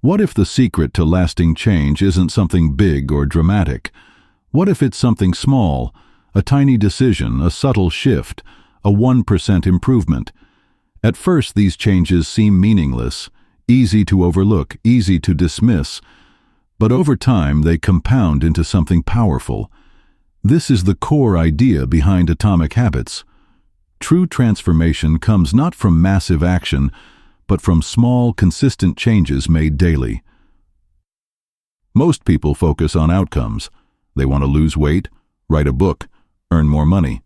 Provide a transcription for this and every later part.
What if the secret to lasting change isn't something big or dramatic? What if it's something small, a tiny decision, a subtle shift, a 1% improvement? At first, these changes seem meaningless, easy to overlook, easy to dismiss, but over time they compound into something powerful. This is the core idea behind atomic habits. True transformation comes not from massive action, but from small, consistent changes made daily. Most people focus on outcomes. They want to lose weight, write a book, earn more money.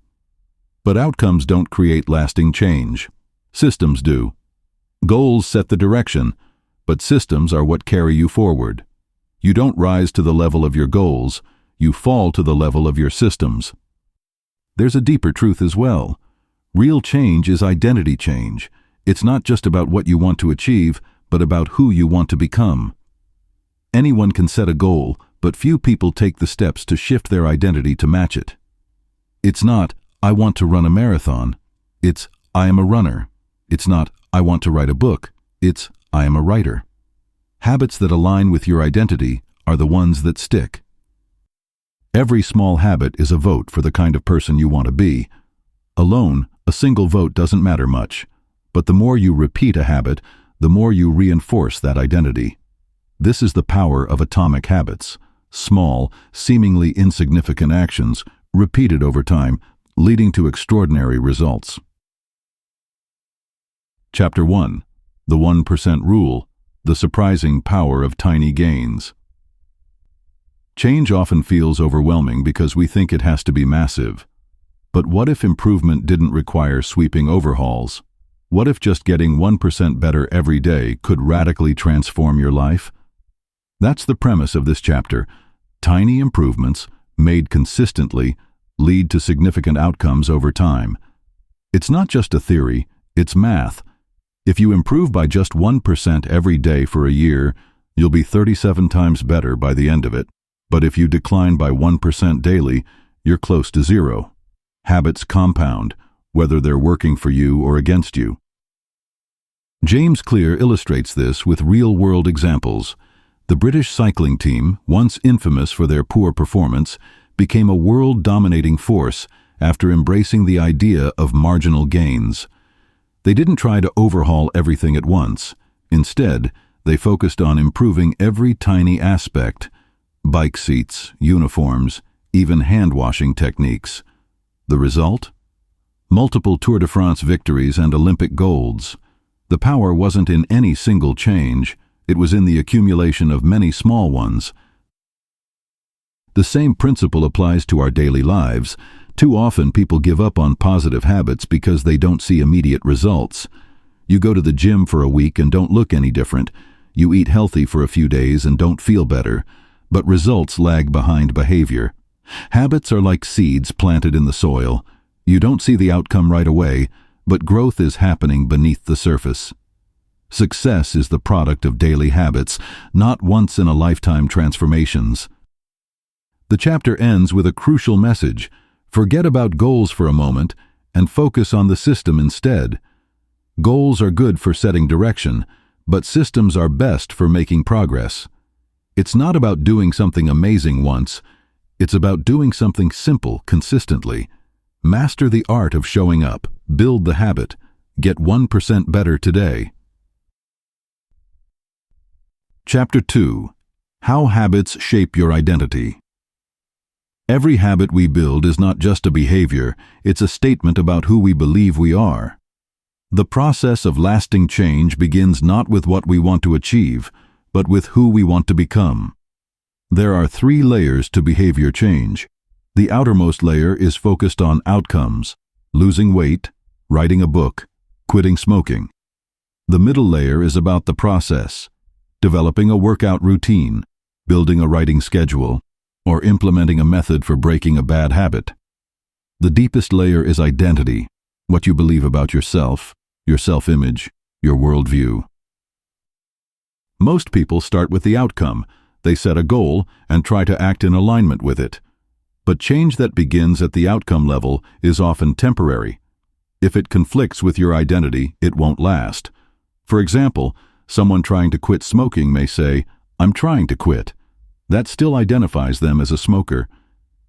But outcomes don't create lasting change. Systems do. Goals set the direction, but systems are what carry you forward. You don't rise to the level of your goals, you fall to the level of your systems. There's a deeper truth as well. Real change is identity change. It's not just about what you want to achieve, but about who you want to become. Anyone can set a goal, but few people take the steps to shift their identity to match it. It's not, I want to run a marathon. It's, I am a runner. It's not, I want to write a book. It's, I am a writer. Habits that align with your identity are the ones that stick. Every small habit is a vote for the kind of person you want to be. Alone, a single vote doesn't matter much. But the more you repeat a habit, the more you reinforce that identity. This is the power of atomic habits. Small, seemingly insignificant actions, repeated over time, leading to extraordinary results. Chapter 1. The 1% Rule. The surprising power of tiny gains. Change often feels overwhelming because we think it has to be massive. But what if improvement didn't require sweeping overhauls? What if just getting 1% better every day could radically transform your life? That's the premise of this chapter. Tiny improvements, made consistently, lead to significant outcomes over time. It's not just a theory, it's math. If you improve by just 1% every day for a year, you'll be 37 times better by the end of it. But if you decline by 1% daily, you're close to zero. Habits compound, whether they're working for you or against you. James Clear illustrates this with real-world examples. The British cycling team, once infamous for their poor performance, became a world-dominating force after embracing the idea of marginal gains. They didn't try to overhaul everything at once. Instead, they focused on improving every tiny aspect: bike seats, uniforms, even hand-washing techniques. The result? Multiple Tour de France victories and Olympic golds. The power wasn't in any single change, it was in the accumulation of many small ones. The same principle applies to our daily lives. Too often people give up on positive habits because they don't see immediate results. You go to the gym for a week and don't look any different. You eat healthy for a few days and don't feel better. But results lag behind behavior. Habits are like seeds planted in the soil. You don't see the outcome right away, but growth is happening beneath the surface. Success is the product of daily habits, not once-in-a-lifetime transformations. The chapter ends with a crucial message. Forget about goals for a moment and focus on the system instead. Goals are good for setting direction, but systems are best for making progress. It's not about doing something amazing once. It's about doing something simple consistently. Master the art of showing up. Build the habit. Get 1% better today. Chapter 2. How habits shape your identity. Every habit we build is not just a behavior, it's a statement about who we believe we are. The process of lasting change begins not with what we want to achieve, but with who we want to become. There are 3 layers to behavior change. The outermost layer is focused on outcomes: losing weight, writing a book, quitting smoking. The middle layer is about the process: developing a workout routine, building a writing schedule, or implementing a method for breaking a bad habit. The deepest layer is identity, what you believe about yourself, your self-image, your worldview. Most people start with the outcome. They set a goal and try to act in alignment with it. But change that begins at the outcome level is often temporary. If it conflicts with your identity, it won't last. For example, Someone trying to quit smoking may say, "I'm trying to quit." That still identifies them as a smoker.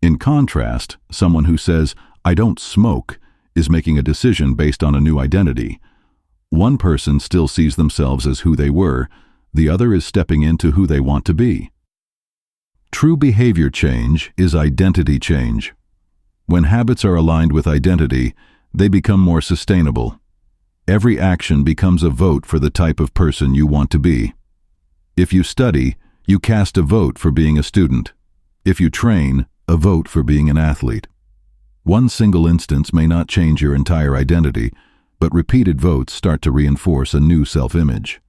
In contrast, someone who says, "I don't smoke," is making a decision based on a new identity. One person still sees themselves as who they were, the other is stepping into who they want to be. True behavior change is identity change. When habits are aligned with identity, they become more sustainable. Every action becomes a vote for the type of person you want to be. If you study, you cast a vote for being a student. If you train, a vote for being an athlete. One single instance may not change your entire identity, but repeated votes start to reinforce a new self-image.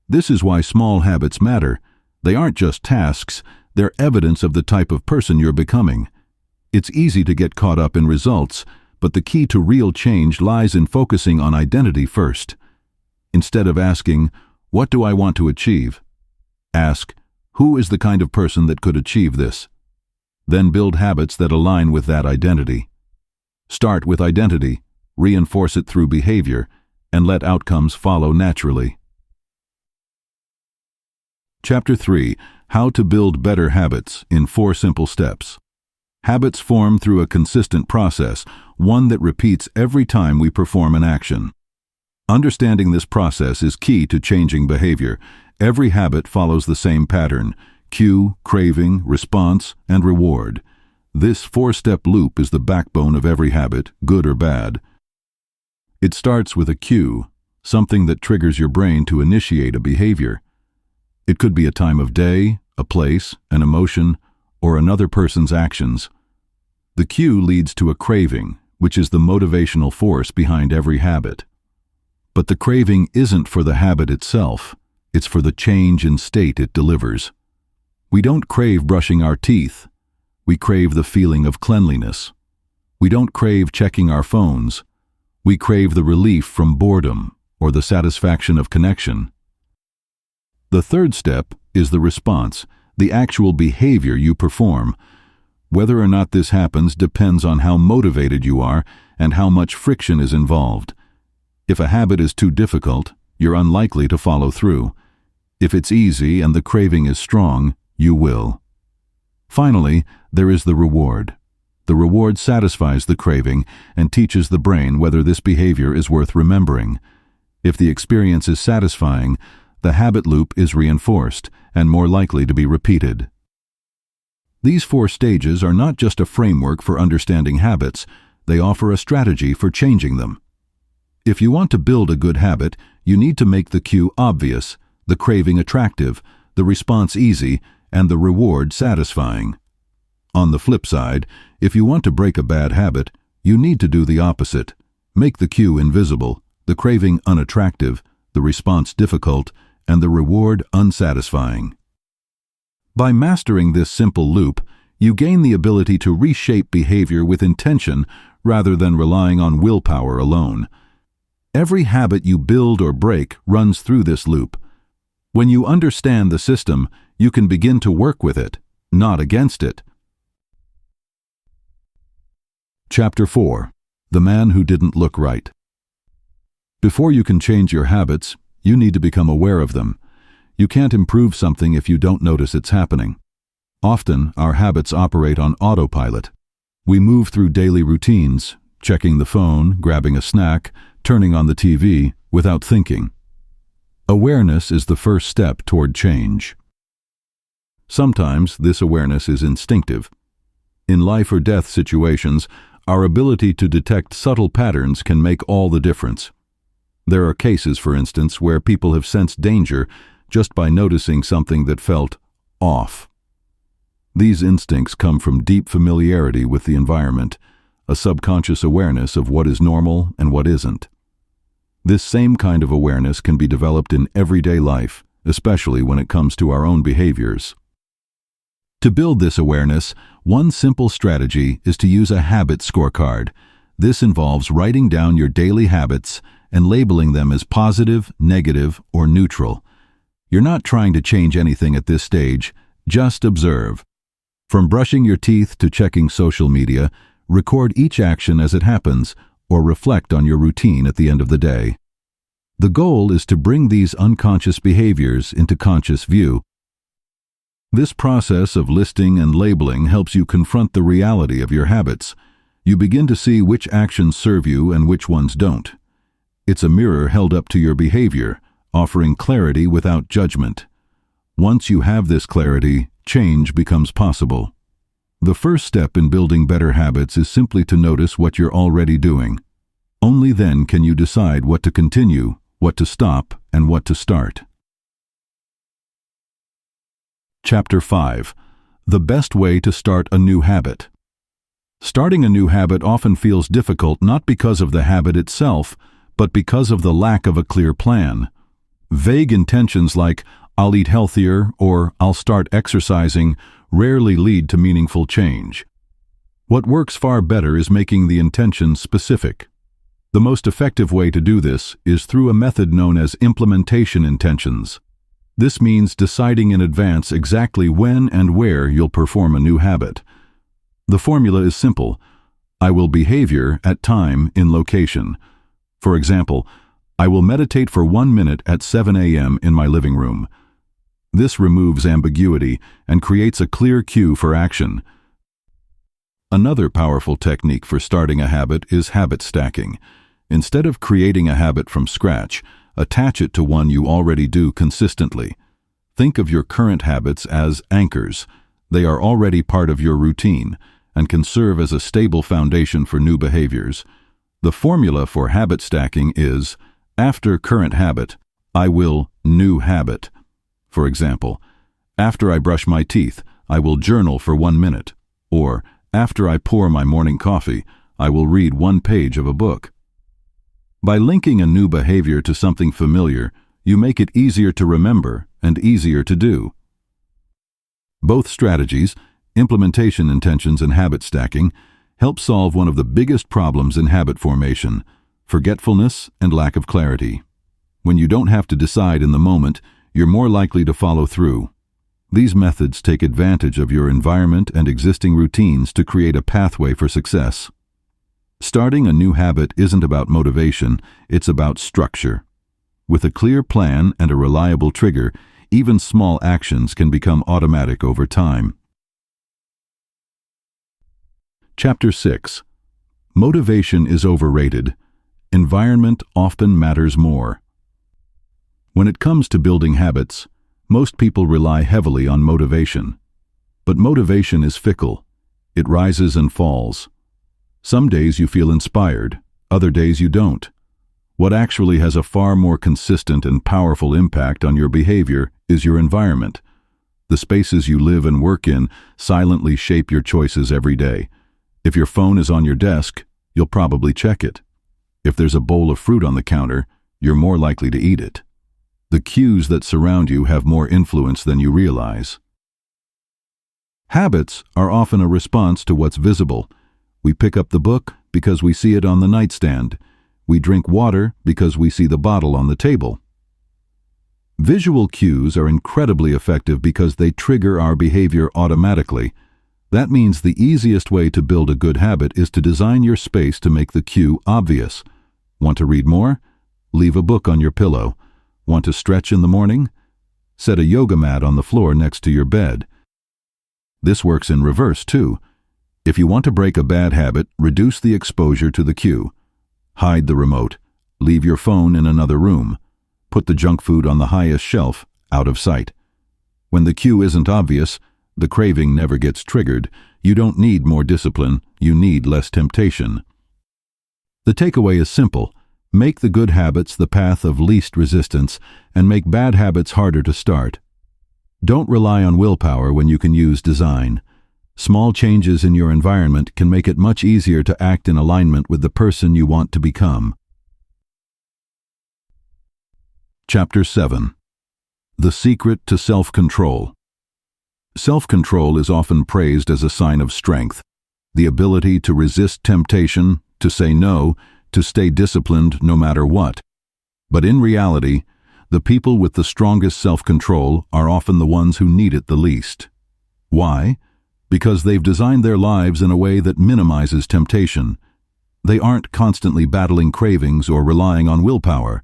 This is why small habits matter. They aren't just tasks, they're evidence of the type of person you're becoming. It's easy to get caught up in results, but the key to real change lies in focusing on identity first. Instead of asking, "What do I want to achieve?" ask, "Who is the kind of person that could achieve this?" Then build habits that align with that identity. Start with identity, reinforce it through behavior, and let outcomes follow naturally. Chapter 3: How to Build Better Habits in 4 Simple Steps. Habits form through a consistent process, one that repeats every time we perform an action. Understanding this process is key to changing behavior. Every habit follows the same pattern: cue, craving, response, and reward. This 4-step loop is the backbone of every habit, good or bad. It starts with a cue, something that triggers your brain to initiate a behavior. It could be a time of day, a place, an emotion, or another person's actions. The cue leads to a craving, which is the motivational force behind every habit. But the craving isn't for the habit itself, it's for the change in state it delivers. We don't crave brushing our teeth. We crave the feeling of cleanliness. We don't crave checking our phones. We crave the relief from boredom or the satisfaction of connection. The 3rd step is the response, the actual behavior you perform. Whether or not this happens depends on how motivated you are and how much friction is involved. If a habit is too difficult, you're unlikely to follow through. If it's easy and the craving is strong, you will. Finally, there is the reward. The reward satisfies the craving and teaches the brain whether this behavior is worth remembering. If the experience is satisfying, the habit loop is reinforced and more likely to be repeated. These 4 stages are not just a framework for understanding habits, they offer a strategy for changing them. If you want to build a good habit, you need to make the cue obvious, the craving attractive, the response easy, and the reward satisfying. On the flip side, if you want to break a bad habit, you need to do the opposite. Make the cue invisible, the craving unattractive, the response difficult, and the reward unsatisfying. By mastering this simple loop, you gain the ability to reshape behavior with intention rather than relying on willpower alone. Every habit you build or break runs through this loop. When you understand the system, you can begin to work with it, not against it. Chapter 4: The Man Who Didn't Look Right. Before you can change your habits, you need to become aware of them. You can't improve something if you don't notice it's happening. Often, our habits operate on autopilot. We move through daily routines, checking the phone, grabbing a snack, turning on the TV, without thinking. Awareness is the first step toward change. Sometimes this awareness is instinctive. In life or death situations, our ability to detect subtle patterns can make all the difference. There are cases, for instance, where people have sensed danger just by noticing something that felt off. These instincts come from deep familiarity with the environment, a subconscious awareness of what is normal and what isn't. This same kind of awareness can be developed in everyday life, especially when it comes to our own behaviors. To build this awareness, one simple strategy is to use a habit scorecard. This involves writing down your daily habits and labeling them as positive, negative, or neutral. You're not trying to change anything at this stage, just observe. From brushing your teeth to checking social media, record each action as it happens, or reflect on your routine at the end of the day. The goal is to bring these unconscious behaviors into conscious view. This process of listing and labeling helps you confront the reality of your habits. You begin to see which actions serve you and which ones don't. It's a mirror held up to your behavior, offering clarity without judgment. Once you have this clarity, change becomes possible. The first step in building better habits is simply to notice what you're already doing. Only then can you decide what to continue, what to stop, and what to start. Chapter 5. The best way to start a new habit. Starting a new habit often feels difficult not because of the habit itself, but because of the lack of a clear plan. Vague intentions like, "I'll eat healthier" or "I'll start exercising" rarely lead to meaningful change. What works far better is making the intention specific. The most effective way to do this is through a method known as implementation intentions. This means deciding in advance exactly when and where you'll perform a new habit. The formula is simple. I will behavior at time in location. For example, I will meditate for 1 minute at 7 a.m. in my living room. This removes ambiguity and creates a clear cue for action. Another powerful technique for starting a habit is habit stacking. Instead of creating a habit from scratch, attach it to one you already do consistently. Think of your current habits as anchors. They are already part of your routine and can serve as a stable foundation for new behaviors. The formula for habit stacking is, after current habit, I will new habit. For example, after I brush my teeth, I will journal for 1 minute. Or, after I pour my morning coffee, I will read 1 page of a book. By linking a new behavior to something familiar, you make it easier to remember and easier to do. Both strategies, implementation intentions and habit stacking, help solve one of the biggest problems in habit formation: forgetfulness and lack of clarity. When you don't have to decide in the moment, you're more likely to follow through. These methods take advantage of your environment and existing routines to create a pathway for success. Starting a new habit isn't about motivation, it's about structure. With a clear plan and a reliable trigger, even small actions can become automatic over time. Chapter 6. Motivation is overrated. Environment often matters more. When it comes to building habits, most people rely heavily on motivation. But motivation is fickle. It rises and falls. Some days you feel inspired, other days you don't. What actually has a far more consistent and powerful impact on your behavior is your environment. The spaces you live and work in silently shape your choices every day. If your phone is on your desk, you'll probably check it. If there's a bowl of fruit on the counter, you're more likely to eat it. The cues that surround you have more influence than you realize. Habits are often a response to what's visible. We pick up the book because we see it on the nightstand. We drink water because we see the bottle on the table. Visual cues are incredibly effective because they trigger our behavior automatically. That means the easiest way to build a good habit is to design your space to make the cue obvious. Want to read more? Leave a book on your pillow. Want to stretch in the morning? Set a yoga mat on the floor next to your bed. This works in reverse, too. If you want to break a bad habit, reduce the exposure to the cue. Hide the remote. Leave your phone in another room. Put the junk food on the highest shelf, out of sight. When the cue isn't obvious, the craving never gets triggered. You don't need more discipline, you need less temptation. The takeaway is simple. Make the good habits the path of least resistance, and make bad habits harder to start. Don't rely on willpower when you can use design. Small changes in your environment can make it much easier to act in alignment with the person you want to become. Chapter 7. The Secret to Self-Control. Self-control is often praised as a sign of strength. The ability to resist temptation, to say no, to stay disciplined no matter what. But in reality, the people with the strongest self-control are often the ones who need it the least. Why? Because they've designed their lives in a way that minimizes temptation. They aren't constantly battling cravings or relying on willpower.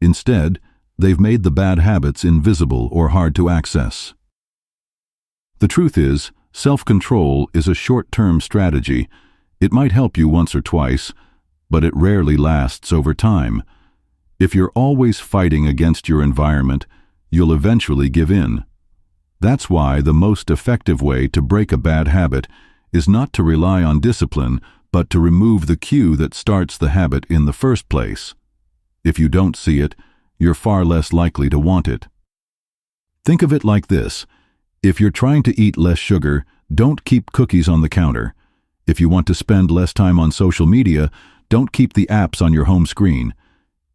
Instead, they've made the bad habits invisible or hard to access. The truth is, self-control is a short-term strategy. It might help you once or twice, but it rarely lasts over time. If you're always fighting against your environment, you'll eventually give in. That's why the most effective way to break a bad habit is not to rely on discipline, but to remove the cue that starts the habit in the first place. If you don't see it, you're far less likely to want it. Think of it like this. If you're trying to eat less sugar, don't keep cookies on the counter. If you want to spend less time on social media, don't keep the apps on your home screen.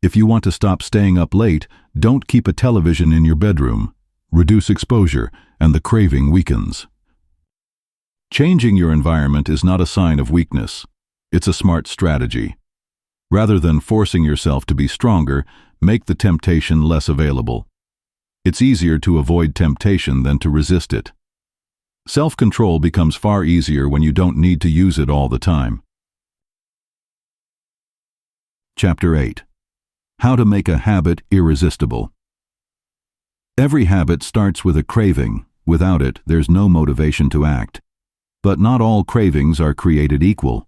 If you want to stop staying up late, don't keep a television in your bedroom. Reduce exposure, and the craving weakens. Changing your environment is not a sign of weakness. It's a smart strategy. Rather than forcing yourself to be stronger, make the temptation less available. It's easier to avoid temptation than to resist it. Self-control becomes far easier when you don't need to use it all the time. Chapter 8. How to make a habit irresistible. Every habit starts with a craving. Without it, there's no motivation to act. But not all cravings are created equal.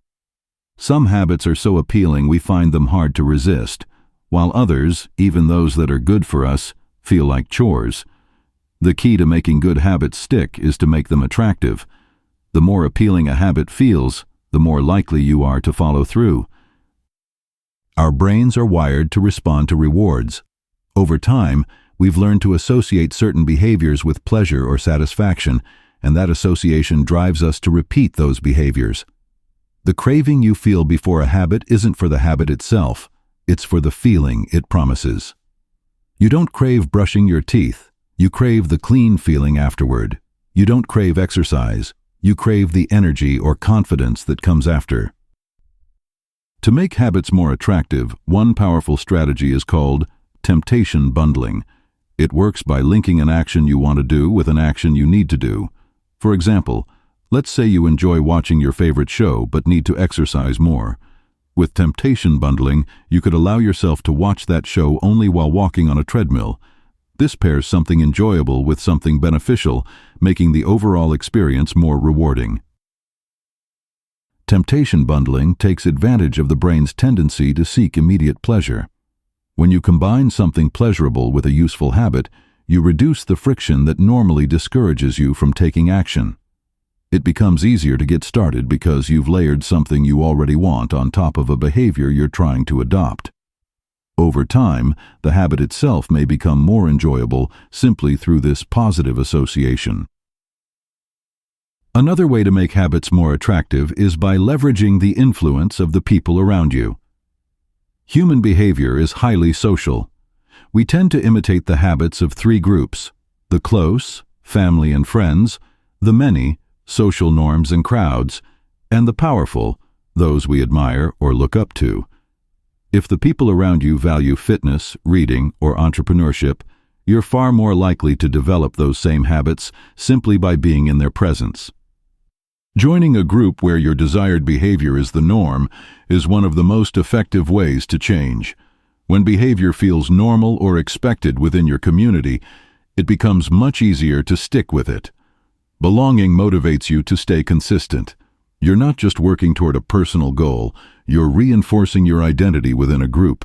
Some habits are so appealing we find them hard to resist, while others, even those that are good for us, feel like chores. The key to making good habits stick is to make them attractive. The more appealing a habit feels, the more likely you are to follow through. Our brains are wired to respond to rewards. Over time, we've learned to associate certain behaviors with pleasure or satisfaction, and that association drives us to repeat those behaviors. The craving you feel before a habit isn't for the habit itself, it's for the feeling it promises. You don't crave brushing your teeth, you crave the clean feeling afterward. You don't crave exercise, you crave the energy or confidence that comes after. To make habits more attractive, one powerful strategy is called temptation bundling. It works by linking an action you want to do with an action you need to do. For example, let's say you enjoy watching your favorite show but need to exercise more. With temptation bundling, you could allow yourself to watch that show only while walking on a treadmill. This pairs something enjoyable with something beneficial, making the overall experience more rewarding. Temptation bundling takes advantage of the brain's tendency to seek immediate pleasure. When you combine something pleasurable with a useful habit, you reduce the friction that normally discourages you from taking action. It becomes easier to get started because you've layered something you already want on top of a behavior you're trying to adopt. Over time, the habit itself may become more enjoyable simply through this positive association. Another way to make habits more attractive is by leveraging the influence of the people around you. Human behavior is highly social. We tend to imitate the habits of three groups: the close, family and friends; the many, social norms and crowds; and the powerful, those we admire or look up to. If the people around you value fitness, reading, or entrepreneurship, you're far more likely to develop those same habits simply by being in their presence. Joining a group where your desired behavior is the norm is one of the most effective ways to change. When behavior feels normal or expected within your community, it becomes much easier to stick with it. Belonging motivates you to stay consistent. You're not just working toward a personal goal, you're reinforcing your identity within a group.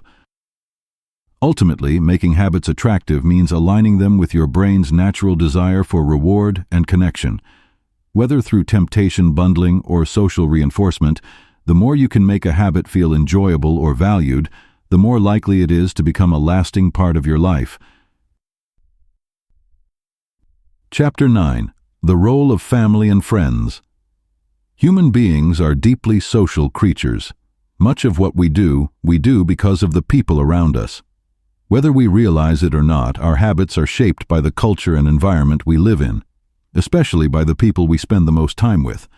Ultimately, making habits attractive means aligning them with your brain's natural desire for reward and connection. Whether through temptation bundling or social reinforcement, the more you can make a habit feel enjoyable or valued, the more likely it is to become a lasting part of your life. Chapter 9. The Role of Family and Friends. Human beings are deeply social creatures. Much of what we do because of the people around us. Whether we realize it or not, our habits are shaped by the culture and environment we live in, especially by the people we spend the most time with.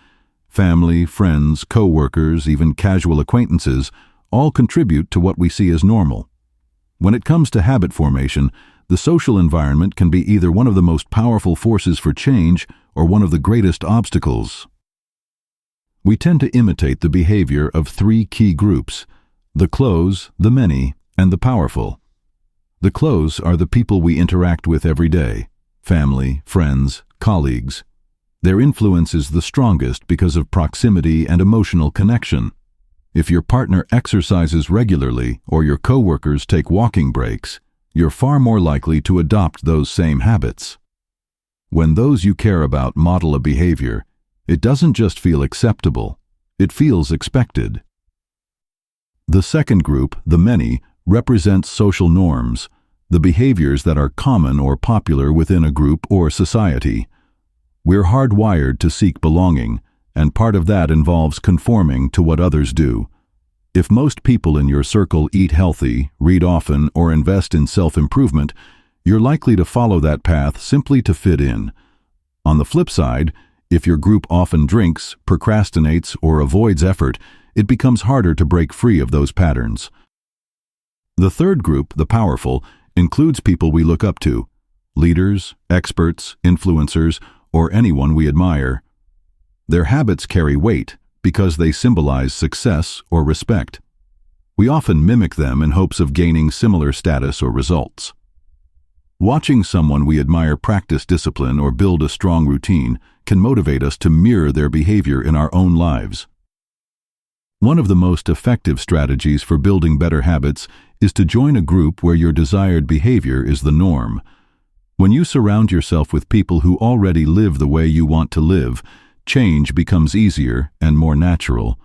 Family, friends, co-workers, even casual acquaintances all contribute to what we see as normal. When it comes to habit formation, the social environment can be either one of the most powerful forces for change or one of the greatest obstacles. We tend to imitate the behavior of three key groups: the close, the many, and the powerful. The close are the people we interact with every day: family, friends, colleagues. Their influence is the strongest because of proximity and emotional connection. If your partner exercises regularly or your coworkers take walking breaks, you're far more likely to adopt those same habits. When those you care about model a behavior, it doesn't just feel acceptable, it feels expected. The second group, the many, represents social norms, the behaviors that are common or popular within a group or society. We're hardwired to seek belonging, and part of that involves conforming to what others do. If most people in your circle eat healthy, read often, or invest in self-improvement, you're likely to follow that path simply to fit in. On the flip side, if your group often drinks, procrastinates, or avoids effort, it becomes harder to break free of those patterns. The third group, the powerful, includes people we look up to: leaders, experts, influencers, or anyone we admire. Their habits carry weight because they symbolize success or respect. We often mimic them in hopes of gaining similar status or results. Watching someone we admire practice discipline or build a strong routine can motivate us to mirror their behavior in our own lives. One of the most effective strategies for building better habits is to join a group where your desired behavior is the norm. When you surround yourself with people who already live the way you want to live, change becomes easier and more natural.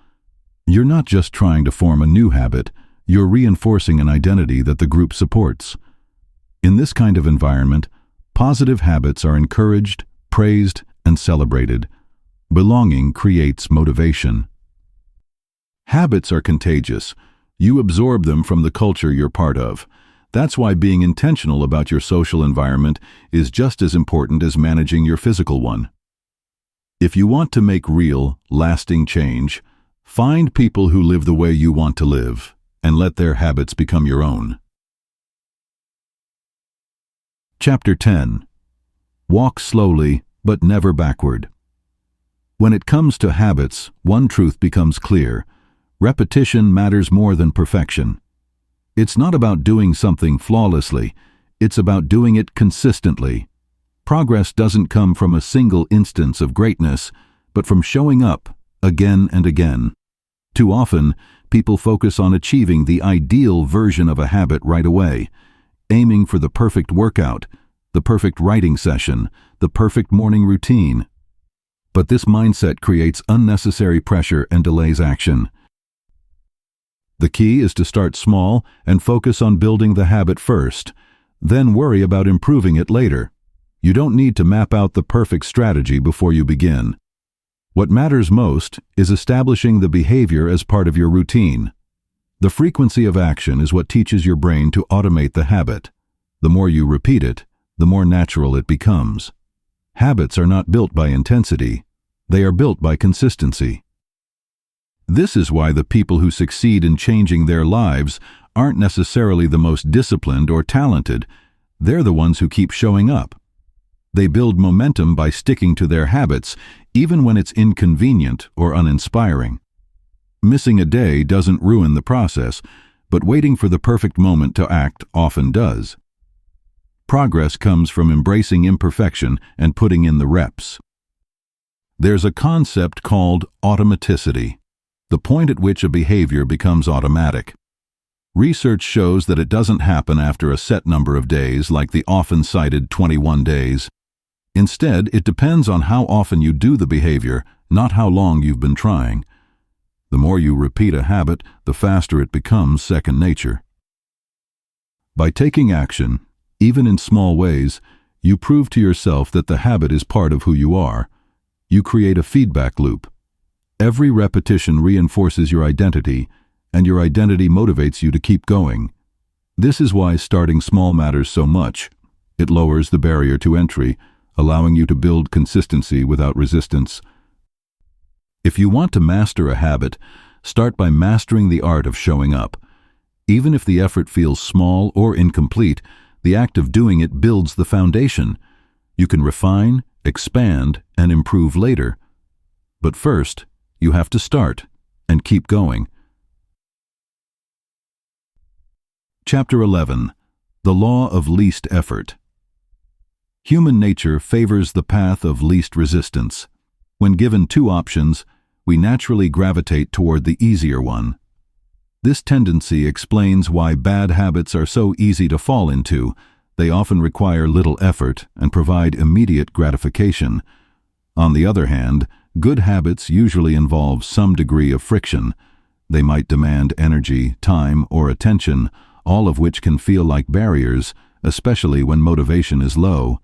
You're not just trying to form a new habit, you're reinforcing an identity that the group supports. In this kind of environment, positive habits are encouraged, praised, and celebrated. Belonging creates motivation. Habits are contagious. You absorb them from the culture you're part of. That's why being intentional about your social environment is just as important as managing your physical one. If you want to make real, lasting change, find people who live the way you want to live, and let their habits become your own. Chapter 10. Walk slowly, but never backward. When it comes to habits, one truth becomes clear: repetition matters more than perfection. It's not about doing something flawlessly, it's about doing it consistently. Progress doesn't come from a single instance of greatness, but from showing up again and again. Too often, people focus on achieving the ideal version of a habit right away, aiming for the perfect workout, the perfect writing session, the perfect morning routine. But this mindset creates unnecessary pressure and delays action. The key is to start small and focus on building the habit first, then worry about improving it later. You don't need to map out the perfect strategy before you begin. What matters most is establishing the behavior as part of your routine. The frequency of action is what teaches your brain to automate the habit. The more you repeat it, the more natural it becomes. Habits are not built by intensity, they are built by consistency. This is why the people who succeed in changing their lives aren't necessarily the most disciplined or talented. They're the ones who keep showing up. They build momentum by sticking to their habits, even when it's inconvenient or uninspiring. Missing a day doesn't ruin the process, but waiting for the perfect moment to act often does. Progress comes from embracing imperfection and putting in the reps. There's a concept called automaticity, the point at which a behavior becomes automatic. Research shows that it doesn't happen after a set number of days, like the often cited 21 days. Instead, it depends on how often you do the behavior, not how long you've been trying. The more you repeat a habit, the faster it becomes second nature. By taking action, even in small ways, you prove to yourself that the habit is part of who you are. You create a feedback loop. Every repetition reinforces your identity, and your identity motivates you to keep going. This is why starting small matters so much. It lowers the barrier to entry, allowing you to build consistency without resistance. If you want to master a habit, start by mastering the art of showing up. Even if the effort feels small or incomplete, the act of doing it builds the foundation. You can refine, expand, and improve later. But first, you have to start and keep going. Chapter 11. The law of least effort. Human nature favors the path of least resistance. When given two options, we naturally gravitate toward the easier one. This tendency explains why bad habits are so easy to fall into. They often require little effort and provide immediate gratification. On the other hand, good habits usually involve some degree of friction. They might demand energy, time, or attention, all of which can feel like barriers, especially when motivation is low.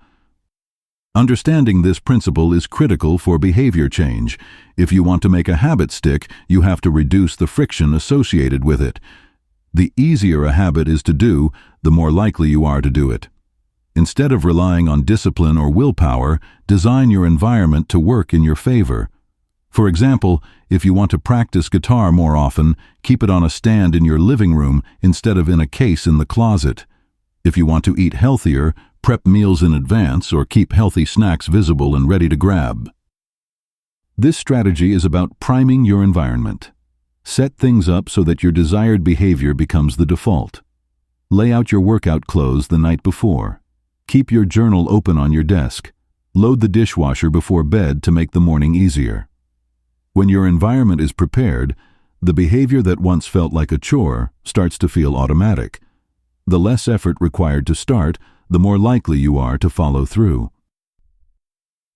Understanding this principle is critical for behavior change. If you want to make a habit stick, you have to reduce the friction associated with it. The easier a habit is to do, the more likely you are to do it. Instead of relying on discipline or willpower, design your environment to work in your favor. For example, if you want to practice guitar more often, keep it on a stand in your living room instead of in a case in the closet. If you want to eat healthier, prep meals in advance or keep healthy snacks visible and ready to grab. This strategy is about priming your environment. Set things up so that your desired behavior becomes the default. Lay out your workout clothes the night before. Keep your journal open on your desk. Load the dishwasher before bed to make the morning easier. When your environment is prepared, the behavior that once felt like a chore starts to feel automatic. The less effort required to start, the more likely you are to follow through.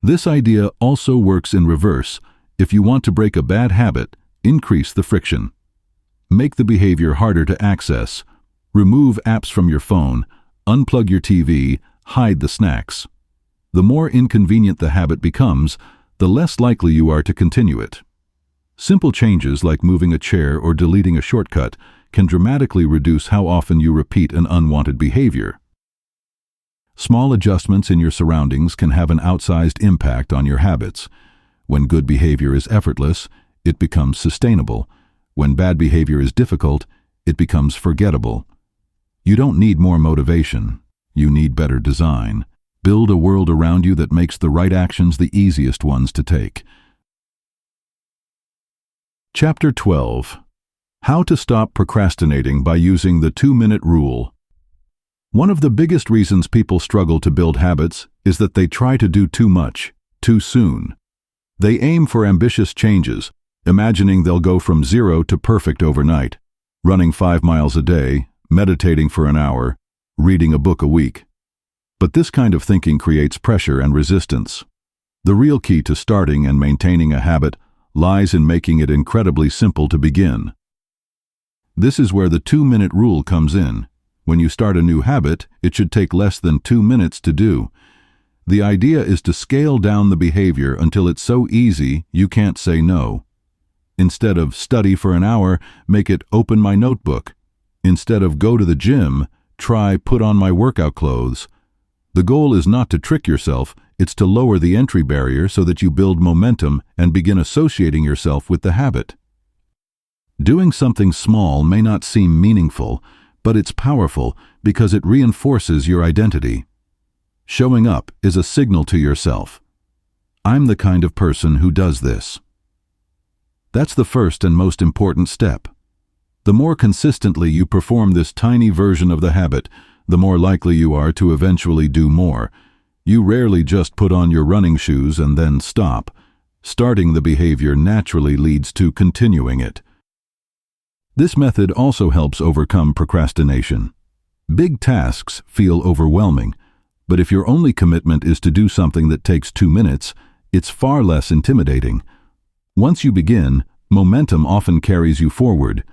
This idea also works in reverse. If you want to break a bad habit, increase the friction. Make the behavior harder to access. Remove apps from your phone, unplug your TV, hide the snacks. The more inconvenient the habit becomes, the less likely you are to continue it. Simple changes like moving a chair or deleting a shortcut can dramatically reduce how often you repeat an unwanted behavior. Small adjustments in your surroundings can have an outsized impact on your habits. When good behavior is effortless, it becomes sustainable. When bad behavior is difficult, it becomes forgettable. You don't need more motivation. You need better design. Build a world around you that makes the right actions the easiest ones to take. Chapter 12. How to stop procrastinating by using the 2-minute rule. One of the biggest reasons people struggle to build habits is that they try to do too much, too soon. They aim for ambitious changes, imagining they'll go from 0 to perfect overnight, running 5 miles a day, meditating for an hour, reading a book a week. But this kind of thinking creates pressure and resistance. The real key to starting and maintaining a habit lies in making it incredibly simple to begin. This is where the 2-minute rule comes in. When you start a new habit, it should take less than 2 minutes to do. The idea is to scale down the behavior until it's so easy you can't say no. Instead of study for an hour, make it open my notebook. Instead of go to the gym, try put on my workout clothes. The goal is not to trick yourself, it's to lower the entry barrier so that you build momentum and begin associating yourself with the habit. Doing something small may not seem meaningful, but it's powerful because it reinforces your identity. Showing up is a signal to yourself. I'm the kind of person who does this. That's the first and most important step. The more consistently you perform this tiny version of the habit, the more likely you are to eventually do more. You rarely just put on your running shoes and then stop. Starting the behavior naturally leads to continuing it. This method also helps overcome procrastination. Big tasks feel overwhelming, but if your only commitment is to do something that takes 2 minutes, it's far less intimidating. Once you begin, momentum often carries you forward.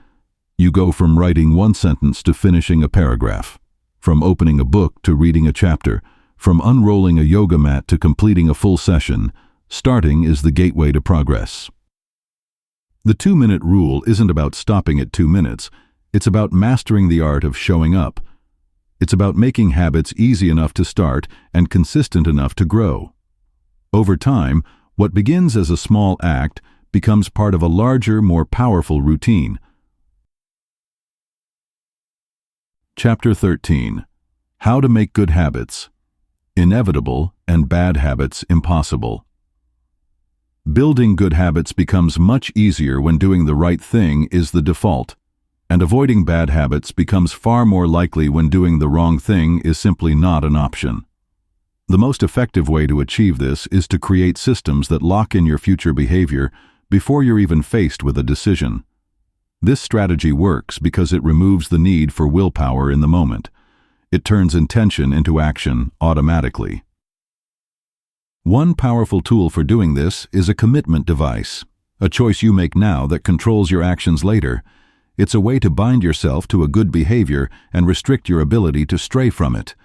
You go from writing one sentence to finishing a paragraph, from opening a book to reading a chapter, from unrolling a yoga mat to completing a full session. Starting is the gateway to progress. The 2-minute rule isn't about stopping at 2 minutes. It's about mastering the art of showing up. It's about making habits easy enough to start and consistent enough to grow. Over time, what begins as a small act becomes part of a larger, more powerful routine. Chapter 13. How to make good habits. Inevitable and bad habits impossible. Building good habits becomes much easier when doing the right thing is the default. And avoiding bad habits becomes far more likely when doing the wrong thing is simply not an option. The most effective way to achieve this is to create systems that lock in your future behavior before you're even faced with a decision. This strategy works because it removes the need for willpower in the moment. It turns intention into action automatically. One powerful tool for doing this is a commitment device, a choice you make now that controls your actions later. It's a way to bind yourself to a good behavior and restrict your ability to stray from it.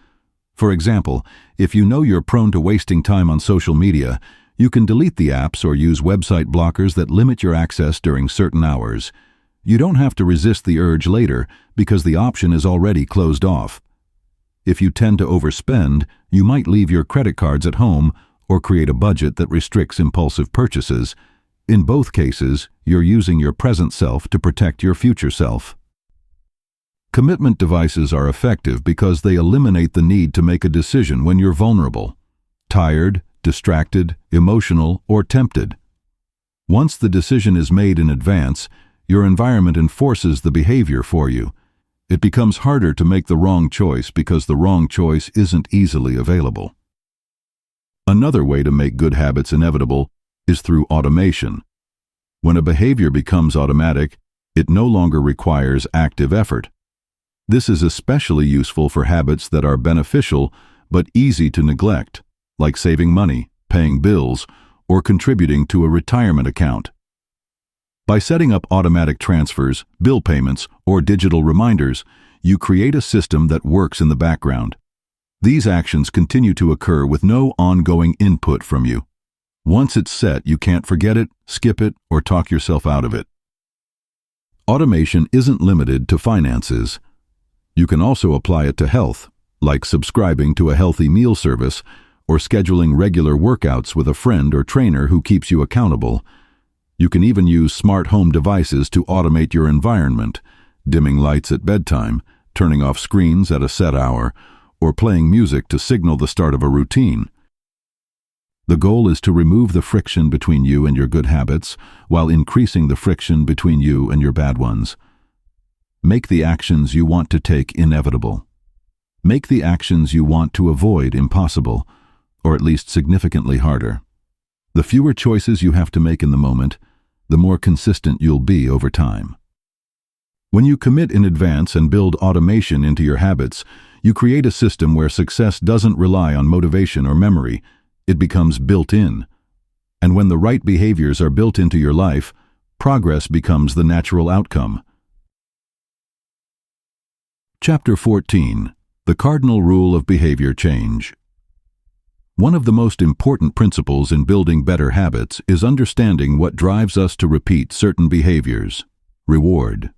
For example, if you know you're prone to wasting time on social media, you can delete the apps or use website blockers that limit your access during certain hours. You don't have to resist the urge later because the option is already closed off. If you tend to overspend, you might leave your credit cards at home or create a budget that restricts impulsive purchases. In both cases, you're using your present self to protect your future self. Commitment devices are effective because they eliminate the need to make a decision when you're vulnerable, tired, distracted, emotional, or tempted. Once the decision is made in advance, your environment enforces the behavior for you. It becomes harder to make the wrong choice because the wrong choice isn't easily available. Another way to make good habits inevitable is through automation. When a behavior becomes automatic, it no longer requires active effort. This is especially useful for habits that are beneficial but easy to neglect, like saving money, paying bills, or contributing to a retirement account. By setting up automatic transfers, bill payments, or digital reminders, you create a system that works in the background. These actions continue to occur with no ongoing input from you. Once it's set, you can't forget it, skip it, or talk yourself out of it. Automation isn't limited to finances. You can also apply it to health, like subscribing to a healthy meal service or scheduling regular workouts with a friend or trainer who keeps you accountable. You can even use smart home devices to automate your environment, dimming lights at bedtime, turning off screens at a set hour, or playing music to signal the start of a routine. The goal is to remove the friction between you and your good habits while increasing the friction between you and your bad ones. Make the actions you want to take inevitable. Make the actions you want to avoid impossible, or at least significantly harder. The fewer choices you have to make in the moment, the more consistent you'll be over time. When you commit in advance and build automation into your habits, you create a system where success doesn't rely on motivation or memory. It becomes built in. And when the right behaviors are built into your life, progress becomes the natural outcome. Chapter 14. The Cardinal Rule of Behavior Change. One of the most important principles in building better habits is understanding what drives us to repeat certain behaviors. Reward.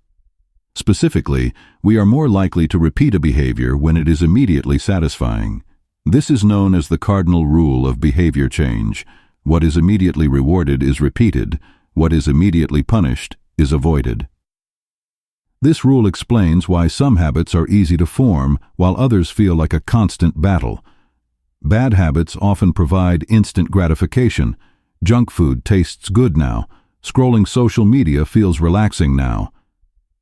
Specifically, we are more likely to repeat a behavior when it is immediately satisfying. This is known as the cardinal rule of behavior change. What is immediately rewarded is repeated. What is immediately punished is avoided. This rule explains why some habits are easy to form while others feel like a constant battle. Bad habits often provide instant gratification. Junk food tastes good now. Scrolling social media feels relaxing now.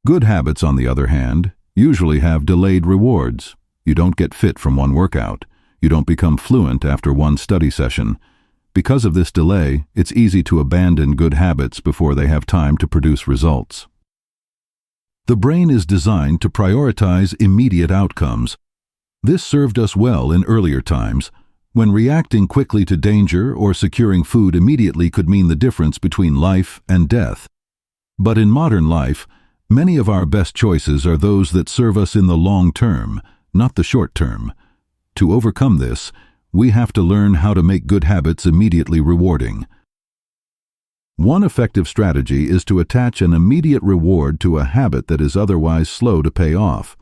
Good habits, on the other hand, usually have delayed rewards. You don't get fit from one workout. You don't become fluent after one study session. Because of this delay, it's easy to abandon good habits before they have time to produce results. The brain is designed to prioritize immediate outcomes. This served us well in earlier times, when reacting quickly to danger or securing food immediately could mean the difference between life and death. But in modern life, many of our best choices are those that serve us in the long term, not the short term. To overcome this, we have to learn how to make good habits immediately rewarding. One effective strategy is to attach an immediate reward to a habit that is otherwise slow to pay off.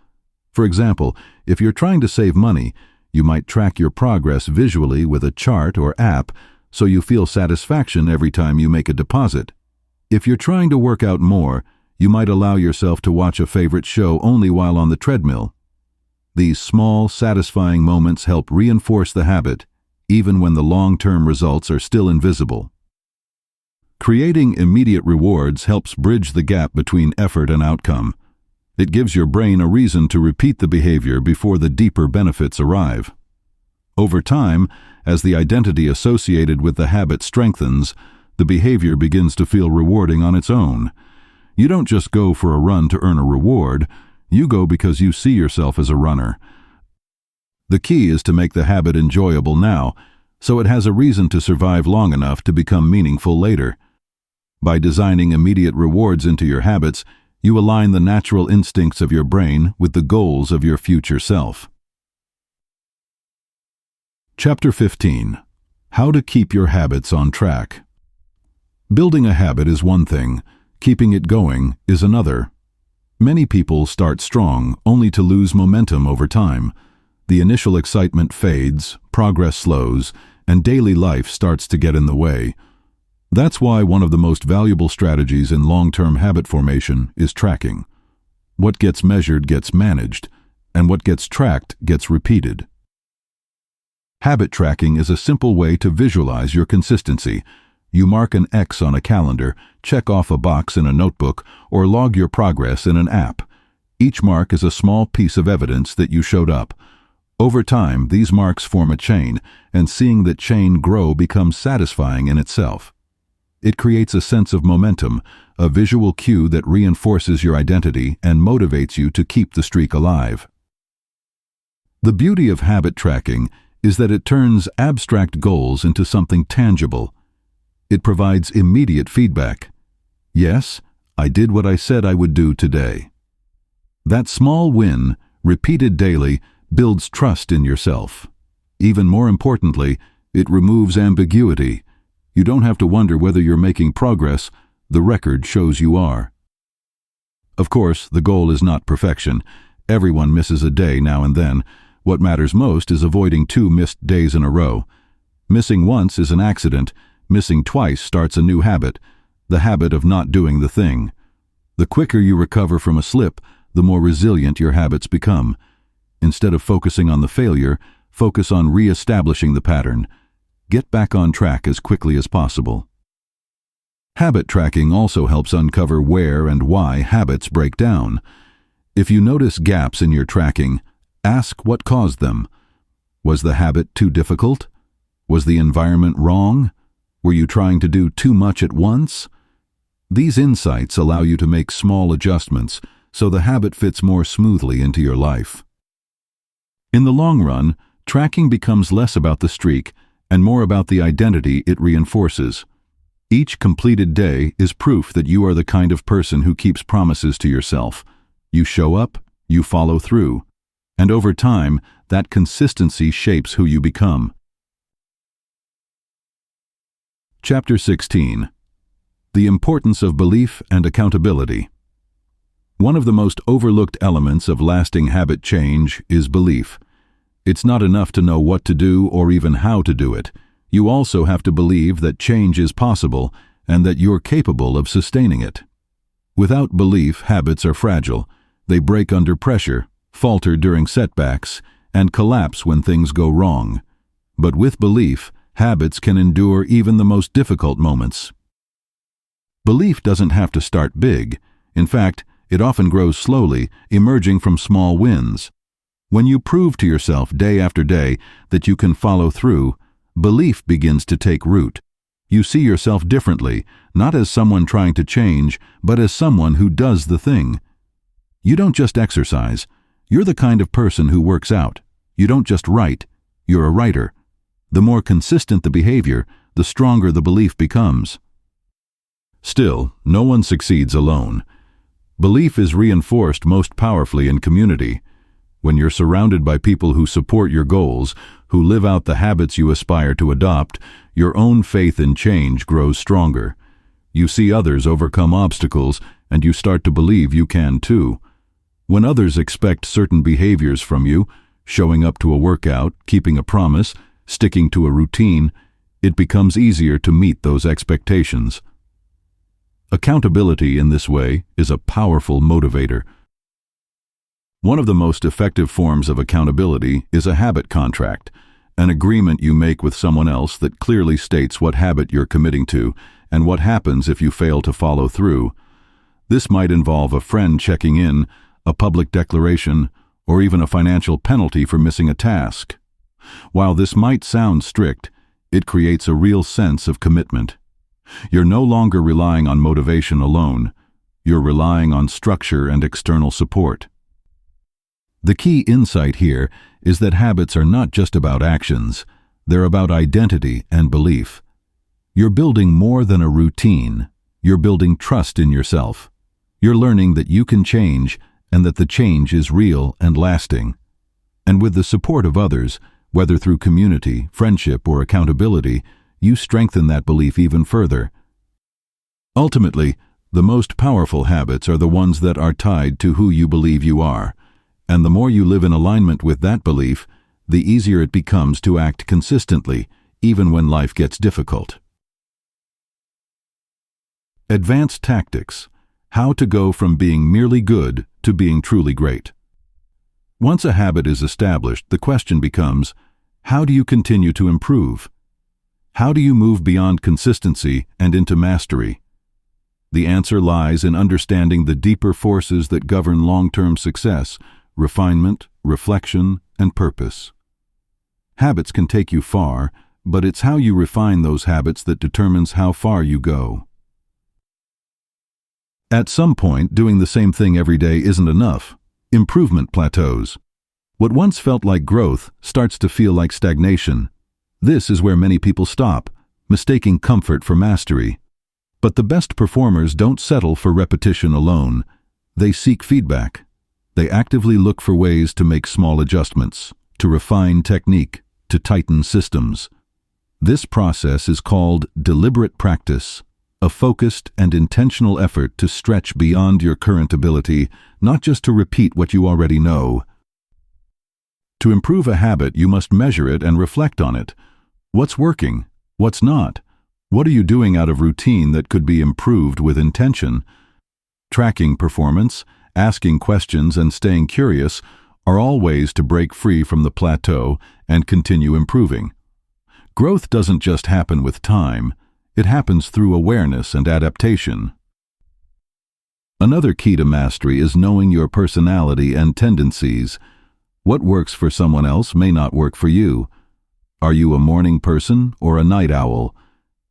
For example, if you're trying to save money, you might track your progress visually with a chart or app so you feel satisfaction every time you make a deposit. If you're trying to work out more, you might allow yourself to watch a favorite show only while on the treadmill. These small, satisfying moments help reinforce the habit, even when the long-term results are still invisible. Creating immediate rewards helps bridge the gap between effort and outcome. It gives your brain a reason to repeat the behavior before the deeper benefits arrive. Over time, as the identity associated with the habit strengthens, the behavior begins to feel rewarding on its own. You don't just go for a run to earn a reward, you go because you see yourself as a runner. The key is to make the habit enjoyable now, so it has a reason to survive long enough to become meaningful later. By designing immediate rewards into your habits, you align the natural instincts of your brain with the goals of your future self. Chapter 15. How to keep your habits on track. Building a habit is one thing, keeping it going is another. Many people start strong only to lose momentum over time. The initial excitement fades, progress slows, and daily life starts to get in the way. That's why one of the most valuable strategies in long-term habit formation is tracking. What gets measured gets managed, and what gets tracked gets repeated. Habit tracking is a simple way to visualize your consistency. You mark an X on a calendar, check off a box in a notebook, or log your progress in an app. Each mark is a small piece of evidence that you showed up. Over time, these marks form a chain, and seeing that chain grow becomes satisfying in itself. It creates a sense of momentum, a visual cue that reinforces your identity and motivates you to keep the streak alive. The beauty of habit tracking is that it turns abstract goals into something tangible. It provides immediate feedback. Yes, I did what I said I would do today. That small win, repeated daily, builds trust in yourself. Even more importantly, it removes ambiguity. You don't have to wonder whether you're making progress. The record shows you are. Of course, the goal is not perfection. Everyone misses a day now and then. What matters most is avoiding 2 missed days in a row. Missing once is an accident. Missing twice starts a new habit, the habit of not doing the thing. The quicker you recover from a slip, the more resilient your habits become. Instead of focusing on the failure, focus on re-establishing the pattern. Get back on track as quickly as possible. Habit tracking also helps uncover where and why habits break down. If you notice gaps in your tracking, ask what caused them. Was the habit too difficult? Was the environment wrong? Were you trying to do too much at once? These insights allow you to make small adjustments so the habit fits more smoothly into your life. In the long run, tracking becomes less about the streak and more about the identity it reinforces. Each completed day is proof that you are the kind of person who keeps promises to yourself. You show up, you follow through, and over time, that consistency shapes who you become. Chapter 16. The Importance of Belief and Accountability. One of the most overlooked elements of lasting habit change is belief. It's not enough to know what to do or even how to do it. You also have to believe that change is possible and that you're capable of sustaining it. Without belief, habits are fragile. They break under pressure, falter during setbacks, and collapse when things go wrong. But with belief, habits can endure even the most difficult moments. Belief doesn't have to start big. In fact, it often grows slowly, emerging from small wins. When you prove to yourself day after day that you can follow through, belief begins to take root. You see yourself differently, not as someone trying to change, but as someone who does the thing. You don't just exercise. You're the kind of person who works out. You don't just write. You're a writer. The more consistent the behavior, the stronger the belief becomes. Still, no one succeeds alone. Belief is reinforced most powerfully in community. When you're surrounded by people who support your goals, who live out the habits you aspire to adopt, your own faith in change grows stronger. You see others overcome obstacles, and you start to believe you can too. When others expect certain behaviors from you, showing up to a workout, keeping a promise, sticking to a routine, it becomes easier to meet those expectations. Accountability in this way is a powerful motivator. One of the most effective forms of accountability is a habit contract, an agreement you make with someone else that clearly states what habit you're committing to and what happens if you fail to follow through. This might involve a friend checking in, a public declaration, or even a financial penalty for missing a task. While this might sound strict, it creates a real sense of commitment. You're no longer relying on motivation alone. You're relying on structure and external support. The key insight here is that habits are not just about actions, they're about identity and belief. You're building more than a routine. You're building trust in yourself. You're learning that you can change and that the change is real and lasting. And with the support of others, whether through community, friendship, or accountability, you strengthen that belief even further. Ultimately, the most powerful habits are the ones that are tied to who you believe you are. And the more you live in alignment with that belief, the easier it becomes to act consistently, even when life gets difficult. Advanced tactics: how to go from being merely good to being truly great. Once a habit is established, the question becomes, how do you continue to improve? How do you move beyond consistency and into mastery? The answer lies in understanding the deeper forces that govern long-term success: refinement, reflection, and purpose. Habits can take you far, but it's how you refine those habits that determines how far you go. At some point, doing the same thing every day isn't enough. Improvement plateaus. What once felt like growth starts to feel like stagnation. This is where many people stop, mistaking comfort for mastery. But the best performers don't settle for repetition alone. They seek feedback. They actively look for ways to make small adjustments, to refine technique, to tighten systems. This process is called deliberate practice, a focused and intentional effort to stretch beyond your current ability, not just to repeat what you already know. To improve a habit, you must measure it and reflect on it. What's working? What's not? What are you doing out of routine that could be improved with intention? Tracking performance, asking questions, and staying curious are all ways to break free from the plateau and continue improving. Growth doesn't just happen with time, it happens through awareness and adaptation. Another key to mastery is knowing your personality and tendencies. What works for someone else may not work for you. Are you a morning person or a night owl?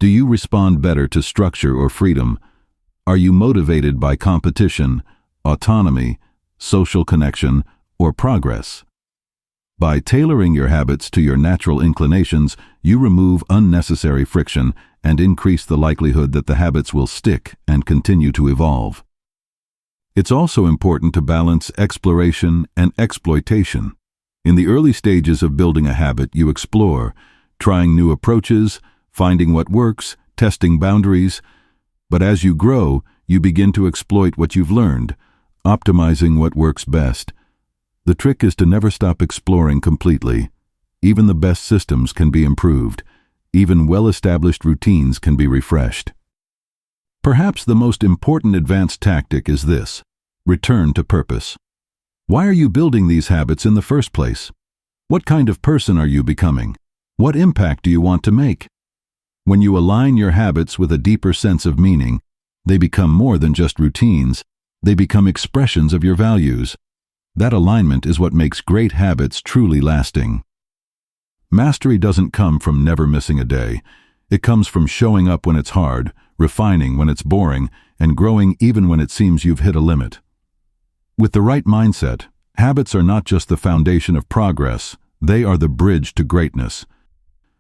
Do you respond better to structure or freedom? Are you motivated by competition, autonomy, social connection, or progress? By tailoring your habits to your natural inclinations, you remove unnecessary friction and increase the likelihood that the habits will stick and continue to evolve. It's also important to balance exploration and exploitation. In the early stages of building a habit, you explore, trying new approaches, finding what works, testing boundaries. But as you grow, you begin to exploit what you've learned, optimizing what works best. The trick is to never stop exploring completely. Even the best systems can be improved. Even well-established routines can be refreshed. Perhaps the most important advanced tactic is this: return to purpose. Why are you building these habits in the first place? What kind of person are you becoming? What impact do you want to make? When you align your habits with a deeper sense of meaning, they become more than just routines. They become expressions of your values. That alignment is what makes great habits truly lasting. Mastery doesn't come from never missing a day. It comes from showing up when it's hard, refining when it's boring, and growing even when it seems you've hit a limit. With the right mindset, habits are not just the foundation of progress, they are the bridge to greatness.